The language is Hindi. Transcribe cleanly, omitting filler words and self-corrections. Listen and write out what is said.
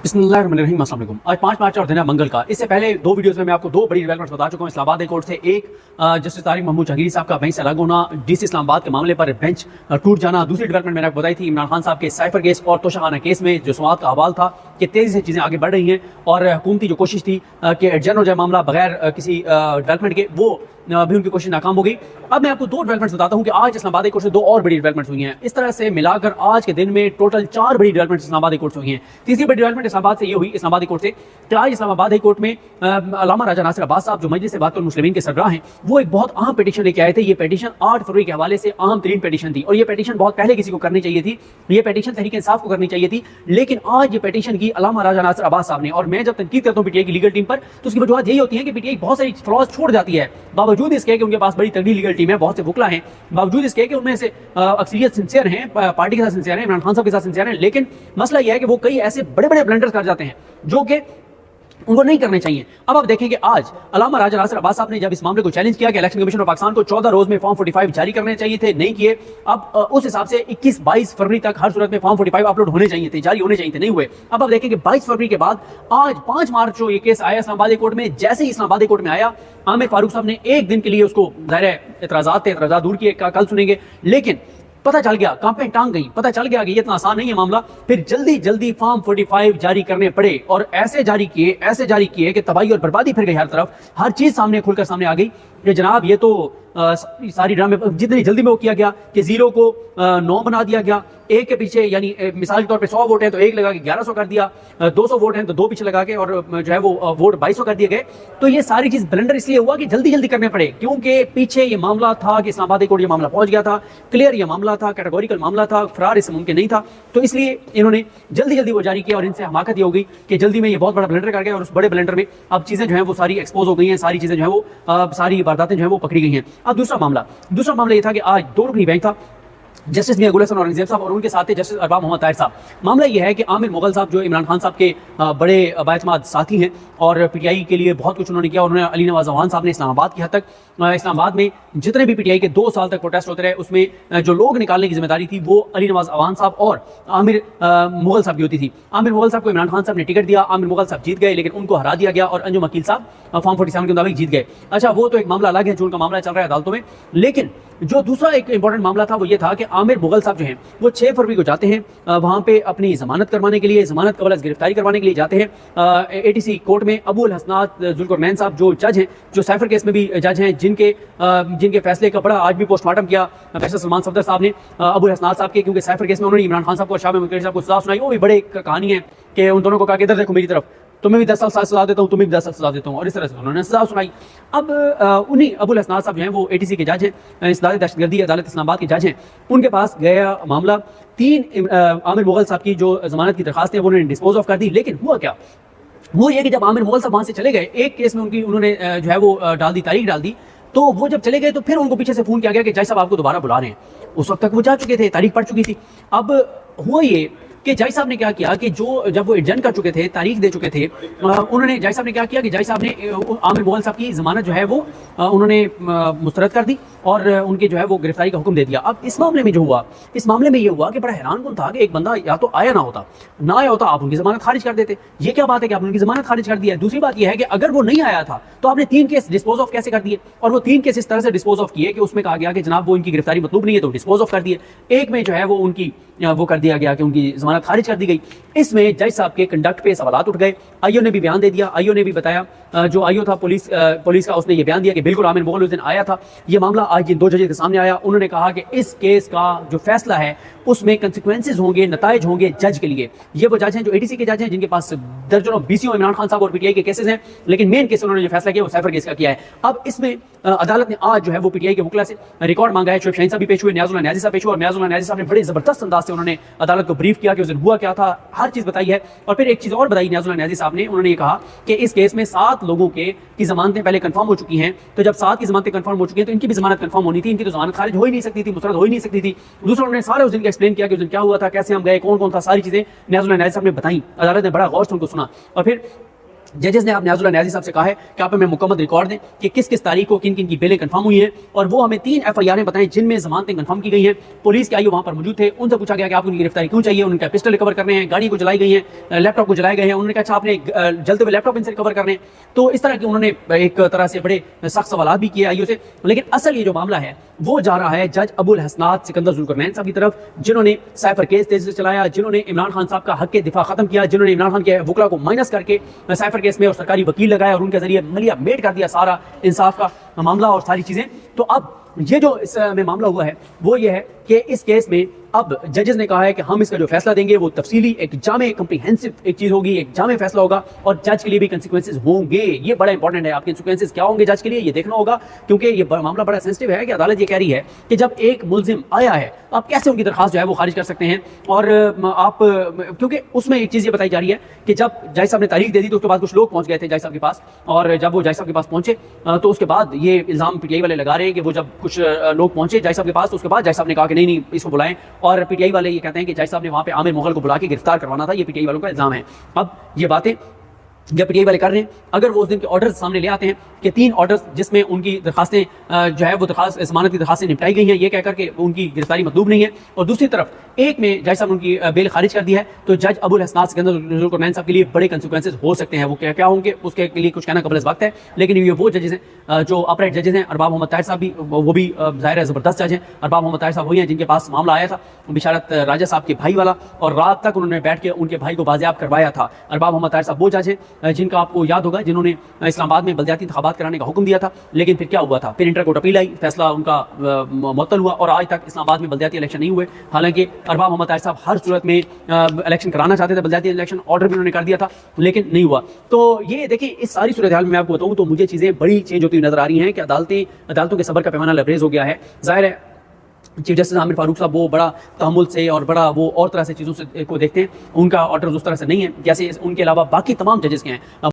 बिस्मिल्लाहिर्रहमानिर्रहीम। अस्सलाम वालेकुम। आज 5 मार्च और दिन है मंगल का। इससे पहले दो वीडियोस में मैं आपको दो बड़ी डेवलपमेंट्स बता चुका हूँ इस्लामाबाद हाई कोर्ट से। एक जस्टिस तारिक महमूद जहांगीरी साहब का बेंच से अलग होना, डीसी इस्लामाबाद के मामले पर बेंच टूट जाना। दूसरी डेवलपमेंट मैंने आपको बताई थी इमरान खान साहब के साइफर केस और तोशाखाना केस में जो समाअत का हवाल था कि तेजी से चीज़ें आगे बढ़ रही हैं और हुकूमती जो कोशिश थी कि एडजर्न हो जाए मामला बगैर किसी डेवलपमेंट के, वो अभी उनकी कोशिश नाकाम हो गई। अब मैं आपको दो डेवलपमेंट्स बताता हूं कि आज इस्लामाबाद हाई कोर्ट से दो और बड़ी डेवलपमेंट्स हुई हैं। इस तरह से मिलाकर आज के दिन में टोटल 4 बड़ी डेवलपमेंट्स इस्लामाबाद हाई कोर्ट से हुई हैं। तीसरी बड़ी डेवलपमेंट इस्लामाबाद से ये हुई, इस्लामाबाद हाई कोर्ट से, कि आज इस्लामाबाद हाई कोर्ट में अल्लामा राजा नासिर अब्बास साहब जो मजलिस बात मुस्लिमीन के सरबराह हैं, वो एक बहुत अहम पिटीशन लेके आए थे। ये पिटीशन 8 फरवरी के हवाले से अहम तरीन पिटीशन थी और ये पिटीशन बहुत पहले किसी को करनी चाहिए थी। ये पिटीशन तहरीक इंसाफ को करनी चाहिए थी, लेकिन आज ये पिटीशन की अल्लामा राजा नासिर अब्बास साहब ने। और मैं जब तनकीद करता हूँ पीटीआई की लीगल टीम पर, तो उसकी वजह यही होती है कि पीटीआई बहुत सारी फ्लॉज छोड़ जाती है, बावजूद इसके कि उनके पास बड़ी तगड़ी लीगल टीम है, बहुत से वकला हैं, बावजूद इसके कि उनमें से अक्सरियत सिंसियर हैं, पार्टी के साथ सिंसियर हैं, इमरान खान साहब के साथ सिंसियर हैं। लेकिन मसला यह है कि वो कई ऐसे बड़े बड़े ब्लंडर्स कर जाते हैं जो कि उनको नहीं करने चाहिए। अब आप देखें कि आज अल्लामा राजा नासिर अब्बास साहब ने जब इस मामले को चैलेंज किया कि इलेक्शन कमीशन ऑफ पाकिस्तान को 14 रोज में फॉर्म 45 जारी करने चाहिए थे, नहीं किए। अब उस हिसाब से 21-22 फरवरी तक हर सूरत में फॉर्म 45 अपलोड होने चाहिए थे, जारी होने चाहिए थे, नहीं हुए। अब आप देखें कि 22 फरवरी के बाद आज 5 मार्च को ये केस आया इस्लामाबाद हाई कोर्ट में। जैसे ही इस्लामाबाद हाई कोर्ट में आया, आमिर फारूक साहब ने एक दिन के लिए उसको एतराज़ात दूर किए, कल सुनेंगे, लेकिन पता चल गया, कांपें टांग गई, पता चल गया कि ये इतना आसान नहीं है मामला। फिर जल्दी जल्दी फॉर्म 45 जारी करने पड़े और ऐसे जारी किए कि तबाही और बर्बादी फिर गई हर तरफ। हर चीज सामने खुलकर सामने आ गई कि जनाब ये तो सारी ड्रामे जितनी जल्दी में वो किया गया कि 0 को 9 बना दिया गया, एक के पीछे, यानी मिसाल के तौर पे 100 वोट हैं तो एक लगा के 1100 कर दिया, 200 वोट हैं तो 2 पीछे लगा के और जो है वो वोट 2200 कर दिए गए। तो ये सारी चीज ब्लंडर इसलिए हुआ कि जल्दी जल्दी करने पड़े, क्योंकि पीछे ये मामला था कि इस्लामाबाद हाई कोर्ट ये मामला पहुंच गया था, क्लियर ये मामला था, कैटेगोरिकल मामला था, फरार इससे मुमकिन नहीं था। तो इसलिए इन्होंने जल्दी जल्दी वो जारी किया और इनसे हमाकत ये हो गई कि जल्दी में ये बहुत बड़ा ब्लंडर कर गया और उस बड़े ब्लंडर में अब चीजें जो है वो सारी एक्सपोज हो गई हैं, सारी चीजें जो है वो सारी वारदातें जो है वो पकड़ी गई हैं। अब दूसरा मामला ये था कि आज 2 रुकनी बेंच था, जस्टिस मियां गुल हसन औरंगजेब साहब और उनके साथ जस्टिस अरबाब मोहम्मद ताहिर साहब। मामला यह है कि आमिर मुगल साहब जो इमरान खान साहब के बड़े बाएतमाद साथी हैं और पीटीआई के लिए बहुत कुछ उन्होंने किया। उन्होंने अली नवाज अवान साहब ने इस्लामाबाद की हद तक, इस्लामाबाद में जितने भी पीटीआई के 2 साल तक प्रोटेस्ट होते रहे, उसमें जो लोग निकालने की जिम्मेदारी थी वो अली नवाज अवान साहब और आमिर मुगल साहब की होती थी। आमिर मुगल साहब को इमरान खान साहब ने टिकट दिया, आमिर मुगल साहब जीत गए, लेकिन उनको हरा दिया गया और अंजुम वकील साहब फॉर्म 47 के मुताबिक जीत गए। अच्छा, वो तो एक मामला अलग है जो उनका मामला चल रहा है अदालतों में। लेकिन जो दूसरा एक इंपॉर्टेंट मामला था वो ये था कि आमिर मुगल साहब जो हैं वो 6 फरवरी को जाते हैं वहां पे अपनी जमानत करवाने के लिए, जमानत कबल गिरफ्तारी करवाने के लिए जाते हैं एटीसी कोर्ट में। अबुल हसनात जुल्कुरनैन साहब जो जज हैं, जो साइफर केस में भी जज हैं, जिनके फैसले का बड़ा आज भी पोस्टमार्टम किया फैसल सलमान सफदर साहब ने अबुल हसनात साहब के, क्योंकि साइफर केस में उन्होंने इमरान खान साहब को, शाह मुकर्रम साहब को सजा सुनाई। वो भी बड़े कहानी है कि उन दोनों को कहा कि इधर देखो मेरी तरफ, तुम्हें भी 10 साल सजा देता हूँ, तुम्हें भी 10 साल सजा देता हूँ, और इस तरह से उन्होंने सजा सुनाई। अब उन्हीं अबुल हसनात साहब जो हैं वो एटीसी के जज हैं, इस्लामी दहशतगर्दी अदालत इस्लामाबाद के जज हैं। उनके पास गया मामला, 3 आमिर मुगल साहब की जो जमानत की दरखास्त है वो उन्होंने डिस्पोज ऑफ कर दी। लेकिन हुआ क्या, वो ये कि जब आमिर मुगल साहब वहां से चले गए, एक केस में उन्होंने जो है वो तारीख डाल दी, तो वो जब चले गए तो फिर उनको पीछे से फोन किया गया कि जज साहब आपको दोबारा बुला रहे हैं। उस वक्त तक वो जा चुके थे, तारीख पड़ चुकी थी। अब हुआ ये कि जज साहब ने क्या किया कि जब वो एडजर्न कर चुके थे, तारीख दे चुके थे, उन्होंने जज साहब ने क्या किया कि जज साहब ने आमिर मुगल साहब की जमानत जो है वो उन्होंने मुस्तरद कर दी और उनके जो है वो गिरफ्तारी का हुक्म दे दिया। अब इस मामले में जो हुआ, इस मामले में ये हुआ कि बड़ा हैरान कौन था कि एक बंदा या तो आया ना आया होता, आप उनकी जमानत खारिज कर देते। ये क्या बात है कि आपने उनकी जमानत खारिज कर दी है। दूसरी बात यह है कि अगर वो नहीं आया था तो आपने 3 केस डिस्पोज ऑफ कैसे कर दिए, और वो 3 केस इस तरह से डिस्पोज ऑफ किए कि उसमें कहा गया कि जनाब वो इनकी गिरफ्तारी मतलूब नहीं है तो डिस्पोज ऑफ कर दिए। एक में जो है वो उनकी वो कर दिया गया कि उनकी जमानत खारिज कर दी गई। इसमें जज साहब के कंडक्ट पे सवालात उठ गए। आईओ ने भी बयान दे दिया, आईओ ने भी बताया, जो आईओ था पुलिस का, उसने ये बयान दिया कि बिल्कुल आमिर मुगल उस दिन आया था। ये मामला आज जिन 2 जजेस के सामने आया, उन्होंने कहा कि इस केस का जो फैसला है उसमें कंसिक्वेंसेज होंगे, नताइज होंगे जज के लिए। ये वो जज हैं जो एटीसी के जज हैं, जिनके पास दर्जनों बीसीओ इमरान खान साहब और पीटीआई के केसेस हैं, लेकिन मेन केस उन्होंने जो फैसला किया वो साइफर केस का किया है। अब इसमें अदालत ने आज जो है वो पीटीआई के वकला से रिकॉर्ड मांगा है। शोएब शाहीन साहब भी पेश हुए, नियाजुल्लाह नियाज़ी साहब पेश हुए, और नियाजुल्लाह नियाज़ी साहब ने बड़े जबरदस्त अंदाज से उन्होंने अदालत को ब्रीफ किया कि उस दिन हुआ क्या था, हर चीज बताई है। और फिर एक चीज और बताई नियाजुल्लाह नियाज़ी साहब ने, उन्होंने ये कहा कि इस केस में 7 लोगों की जमानतें पहले कंफर्म हो चुकी हैं, तो जब 7 की जमानतें कंफर्म हो चुकी हैं तो इनकी भी जमानत कंफर्म होनी थी, इनकी तो जमानत खारिज हो ही नहीं सकती थी, मुस्तरद हो ही नहीं सकती थी। दूसरा उन्होंने सारे उस दिन का एक्सप्लेन किया कि उस दिन क्या हुआ था, कैसे हम गए, कौन कौन था, सारी चीजें नियाजुल्लाह नियाज़ी साहब ने बताई। अदालत ने बड़ा गौर से उनको सुना और फिर जजेस ने आप न्याजुल्लाह न्याजी साहब से कहा है कि आप हमें मुकम्मल रिकॉर्ड दें कि किस किस तारीख को किन किन की बेलें कंफर्म हुई हैं, और वो हमें 3 FIR बताएं जिनमें जमानतें कंफर्म की गई हैं। पुलिस के आईओ वहां पर मौजूद थे, उनसे पूछा गया कि आपको उनकी गिरफ्तारी क्यों चाहिए, उनका पिस्टल रिकवर करने हैं, गाड़ी को जलाई गई है, लैपटॉप को जलाए गए हैं। उन्होंने कहा अच्छा आपने जलते हुए लैपटॉप इनसे रिकवर करने। तो इस तरह के उन्होंने एक तरह से बड़े सख्त सवाल भी किए आईओ से। लेकिन असल ये जो मामला है वो जा रहा है जज अबुल हसनात सिकंदर जुल्करनैन साहब की तरफ, जिन्होंने साइफर केस तेजी से चलाया, जिन्होंने इमरान खान साहब का हक के दिफा खत्म किया, जिन्होंने इमरान खान के वकला को माइनस करके साइफर केस में और सरकारी वकील लगाया और उनके जरिए मलिया मेट कर दिया सारा इंसाफ का मामला और सारी चीजें। तो अब ये जो इसमें मामला हुआ है वो ये है कि इस केस में अब जजेस ने कहा है कि हम इसका जो फैसला देंगे वो तफसीली एक जामे कम्प्रीहेंसिव एक चीज होगी, एक जामे फैसला होगा और जज के लिए भी कंसिक्वेंसेस होंगे। ये बड़ा इंपॉर्टेंट है, आपके कंसिक्वेंसेस क्या होंगे जज के लिए ये देखना होगा, क्योंकि ये मामला बड़ा सेंसिटिव है कि अदालत ये कह रही है कि जब एक मुलजिम आया है आप कैसे उनकी दरखास्त जो है वो खारिज कर सकते हैं। और आप क्योंकि उसमें एक चीज ये बताई जा रही है कि जब जज साहब ने तारीख दे दी तो उसके बाद कुछ लोग पहुंच गए थे जज साहब के पास, और जब वो जज साहब के पास पहुंचे तो उसके बाद ये इल्जाम PTI वाले लगा रहे हैं कि वो जब कुछ लोग पहुंचे जज साहब के पास तो उसके बाद जज साहब ने कहा कि नहीं इसको बुलाएं, और PTI वाले ये कहते हैं कि जज साहब ने वहां पे आमिर मुगल को बुला के गिरफ्तार करवाना था। ये PTI वालों का इल्जाम है। अब ये बातें जब PTI वाले कर रहे हैं, अगर वो उस दिन के ऑर्डर्स सामने ले आते हैं कि 3 ऑर्डर्स जिसमें उनकी दरखास्तें जो है वो दरखास्त जमानत की दरखास्तें निपटाई गई हैं, ये कहकर के उनकी गिरफ्तारी मतलूब नहीं है, और दूसरी तरफ एक में जज साहब ने उनकी बेल खारिज कर दी है, तो जज अबुल हसनात सिकंदर जुल्करनैन साहब के लिए बड़े कंसिक्वेंसेस हो सकते हैं। वो क्या क्या होंगे उसके लिए कुछ कहना कबल वक्त है, लेकिन ये वो जजेस हैं जो अपराइट जजेस हैं। अरबाब मोहम्मद ताहिर साहब भी वो भी ज़ाहिर है ज़बरदस्त जज हैं। अरबाब मोहम्मद ताहिर साहब वही हैं जिनके पास मामला आया था बिशारत राजा साहब के भाई वाला, और रात तक उन्होंने बैठ के उनके भाई को बाजियाब करवाया था। अरबाब मोहम्मद ताहिर साहब वो जज हैं जिनका आपको याद होगा जिन्होंने इस्लामाबाद में बल्दियाती इंतखाबात कराने का हुक्म दिया था, लेकिन फिर क्या हुआ था, फिर इंटर कोर्ट अपील आई, फैसला उनका मुअत्तल हुआ और आज तक इस्लामाबाद में बल्दियाती इलेक्शन नहीं हुए। हालांकि अरबाब मोहम्मद ताहिर साहब हर सूरत में इलेक्शन कराना चाहते थे, बल्दियाती इलेक्शन ऑर्डर भी उन्होंने कर दिया था, लेकिन नहीं हुआ। तो ये देखिए इस सारी सूरत हाल में मैं आपको बताऊं तो मुझे चीज़ें बड़ी चेंज होती हुई नजर आ रही हैं कि अदालतों के सब्र का पैमाना लबरेज हो गया है। जाहिर है चीफ जस्टिस आमिर फारूक साहब वो बड़ा तहम्मुल से और बड़ा वो और तरह से चीज़ों से को देखते हैं, उनका ऑर्डर उस तरह से नहीं है जैसे उनके अलावा बाकी तमाम जजेस के हैं।